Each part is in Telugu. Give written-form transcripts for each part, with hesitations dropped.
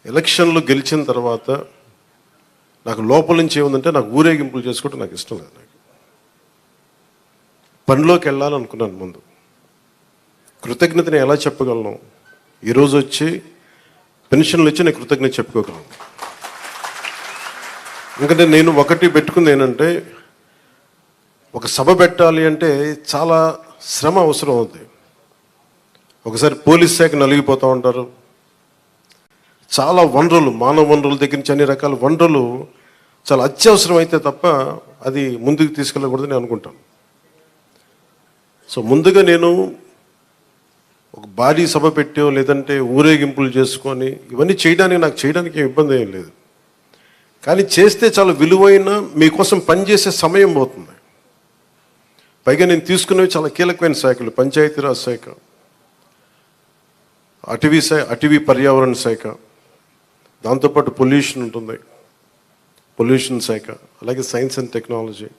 ఎలక్షన్లు గెలిచిన తర్వాత నాకు లోపల నుంచి ఏముందంటే నాకు ఊరేగింపులు చేసుకోవడం నాకు ఇష్టం లేదు. నాకు పనిలోకి వెళ్ళాలనుకున్నాను. ముందు కృతజ్ఞతని ఎలా చెప్పగలను? ఈరోజు వచ్చి పెన్షన్లు ఇచ్చి నేను కృతజ్ఞత చెప్పుకోగలను. ఎందుకంటే నేను ఒకటి పెట్టుకుంది ఏంటంటే, ఒక సభ పెట్టాలి అంటే చాలా శ్రమ అవసరం అవుతుంది. ఒకసారి పోలీస్ శాఖ నలిగిపోతూ ఉంటారు. చాలా వనరులు, మానవ వనరుల దగ్గర నుంచి అన్ని రకాల వనరులు చాలా అత్యవసరం అయితే తప్ప అది ముందుకు తీసుకెళ్ళకూడదని అనుకుంటాను. సో ముందుగా నేను ఒక భారీ సభ పెట్టో లేదంటే ఊరేగింపులు చేసుకొని ఇవన్నీ చేయడానికి ఏం ఇబ్బంది ఏం లేదు. కానీ చేస్తే చాలా విలువైన మీకోసం పనిచేసే సమయం పోతుంది. పైగా నేను తీసుకునేవి చాలా కీలకమైన శాఖలు: పంచాయతీరాజ్ శాఖ, అటవీ పర్యావరణ శాఖ, దాంతోపాటు పొల్యూషన్ ఉంటుంది, పొల్యూషన్ శాఖ, అలాగే సైన్స్ అండ్ టెక్నాలజీ.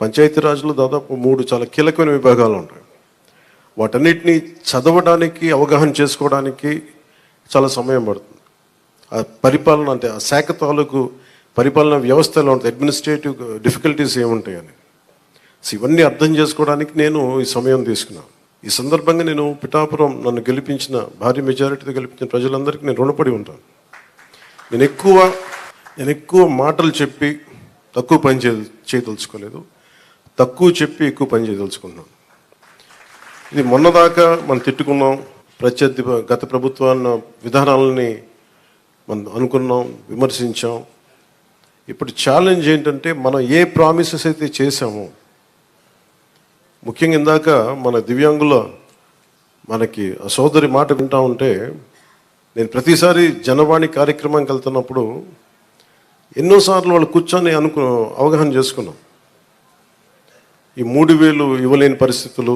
పంచాయతీరాజ్లో దాదాపు 3 చాలా కీలకమైన విభాగాలు ఉంటాయి. వాటన్నిటినీ చదవడానికి, అవగాహన చేసుకోవడానికి చాలా సమయం పడుతుంది. ఆ పరిపాలన అంటే ఆ శాఖ తాలూకు పరిపాలన వ్యవస్థలో ఉంటుంది, అడ్మినిస్ట్రేటివ్ డిఫికల్టీస్ ఏముంటాయని. సో ఇవన్నీ అర్థం చేసుకోవడానికి నేను ఈ సమయం తీసుకున్నాను. ఈ సందర్భంగా నేను పిఠాపురం నన్ను గెలిపించిన, భారీ మెజారిటీతో గెలిపించిన ప్రజలందరికీ నేను రుణపడి ఉంటాను. నేను ఎక్కువ మాటలు చెప్పి తక్కువ పని చేయదలుచుకోలేదు, తక్కువ చెప్పి ఎక్కువ పని చేయదలుచుకున్నాను. ఇది మొన్నదాకా మనం తిట్టుకున్నాం, గత ప్రభుత్వాన్ని విధానాలని మనం అనుకున్నాం, విమర్శించాం. ఇప్పుడు ఛాలెంజ్ ఏంటంటే, మనం ఏ ప్రామిసెస్ అయితే చేశామో, ముఖ్యంగా ఇందాక మన దివ్యాంగుల మనకి సోదరి మాట వింటా ఉంటే, నేను ప్రతిసారి జనవాణి కార్యక్రమానికి వెళ్తున్నప్పుడు ఎన్నోసార్లు వాళ్ళు కూర్చొని అవగాహన చేసుకున్నాం. ఈ 3,000 ఇవ్వలేని పరిస్థితులు,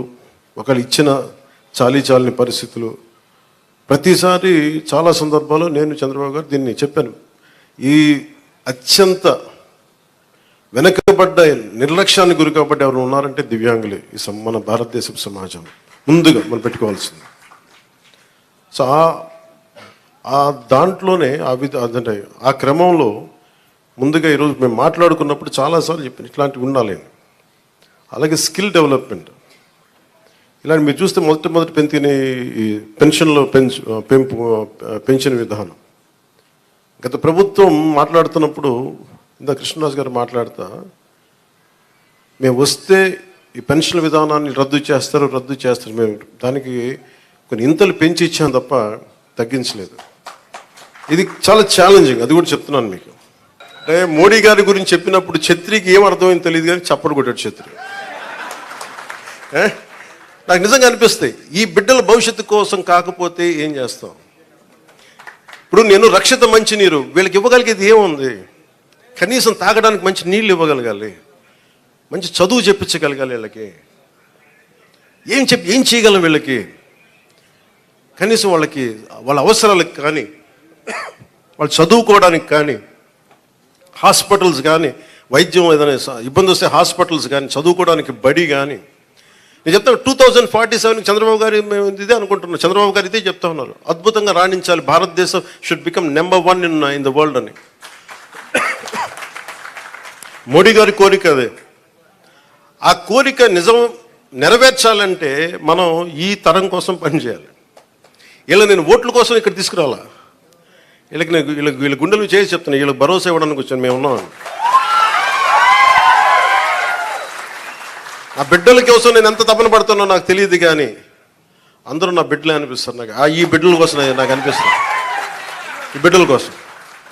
ఒకళ్ళు ఇచ్చిన చాలని పరిస్థితులు. ప్రతిసారి చాలా సందర్భాల్లో నేను చంద్రబాబు గారు దీన్ని చెప్పాను. ఈ అత్యంత వెనకబడ్డ, నిర్లక్ష్యానికి గురి కాబట్టి ఎవరు ఉన్నారంటే దివ్యాంగులే ఈ మన భారతదేశ సమాజం ముందుగా మనం పెట్టుకోవాల్సింది. సో ఆ దాంట్లోనే అంటే ఆ క్రమంలో ముందుగా ఈరోజు మేము మాట్లాడుకున్నప్పుడు చాలాసార్లు చెప్పాను ఇట్లాంటివి ఉండాలి. అలాగే స్కిల్ డెవలప్మెంట్, ఇలాంటి మీరు చూస్తే మొదటి ఈ పెన్షన్లో పెన్షన్ విధానం గత ప్రభుత్వం మాట్లాడుతున్నప్పుడు, ఇందా కృష్ణరాజు గారు మాట్లాడుతా, మేము వస్తే ఈ పెన్షన్ విధానాన్ని రద్దు చేస్తారు, మేము దానికి కొన్ని ఇంతలు పెంచి ఇచ్చాం తప్ప తగ్గించలేదు. ఇది చాలా ఛాలెంజింగ్, అది కూడా చెప్తున్నాను మీకు. అంటే మోడీ గారి గురించి చెప్పినప్పుడు ఛత్రికి ఏం అర్థమైంది తెలియదు, కానీ చప్పడు కొట్టాడు ఛత్రి. నాకు నిజంగా అనిపిస్తాయి, ఈ బిడ్డల భవిష్యత్తు కోసం కాకపోతే ఏం చేస్తాం? ఇప్పుడు నేను రక్షిత మంచినీరు వీళ్ళకి ఇవ్వగలిగేది ఏముంది? కనీసం తాగడానికి మంచి నీళ్ళు ఇవ్వగలగాలి, మంచి చదువు చెప్పించగలగాలి. వీళ్ళకి ఏం చేయగలం? వీళ్ళకి కనీసం వాళ్ళ అవసరాలకు కానీ, వాళ్ళు చదువుకోవడానికి కానీ, హాస్పిటల్స్ కానీ, వైద్యం ఏదైనా ఇబ్బంది వస్తే హాస్పిటల్స్ కానీ, చదువుకోవడానికి బడి కానీ. నేను చెప్తాను 2047 చంద్రబాబు గారు మేము ఇదే అనుకుంటున్నాం. చంద్రబాబు గారు ఇదే చెప్తా ఉన్నారు, అద్భుతంగా రాణించాలి, భారతదేశం should become number 1 in the world అని. మోడీ గారి కోరిక అదే. ఆ కోరిక నెరవేర్చాలంటే మనం ఈ తరం కోసం పనిచేయాలి. నేను ఓట్ల కోసం ఇక్కడ తీసుకురావాలా? వీళ్ళ గుండెలు చేసి చెప్తున్నా, వీళ్ళకి భరోసా ఇవ్వడానికి వచ్చాను, మేము ఉన్నాం. నా బిడ్డల కోసం నేను ఎంత తపన పడుతున్నా నాకు తెలియదు, కానీ అందరూ నా బిడ్డలే అనిపిస్తారు నాకు. ఈ బిడ్డల కోసం నాకు అనిపిస్తుంది, ఈ బిడ్డల కోసం.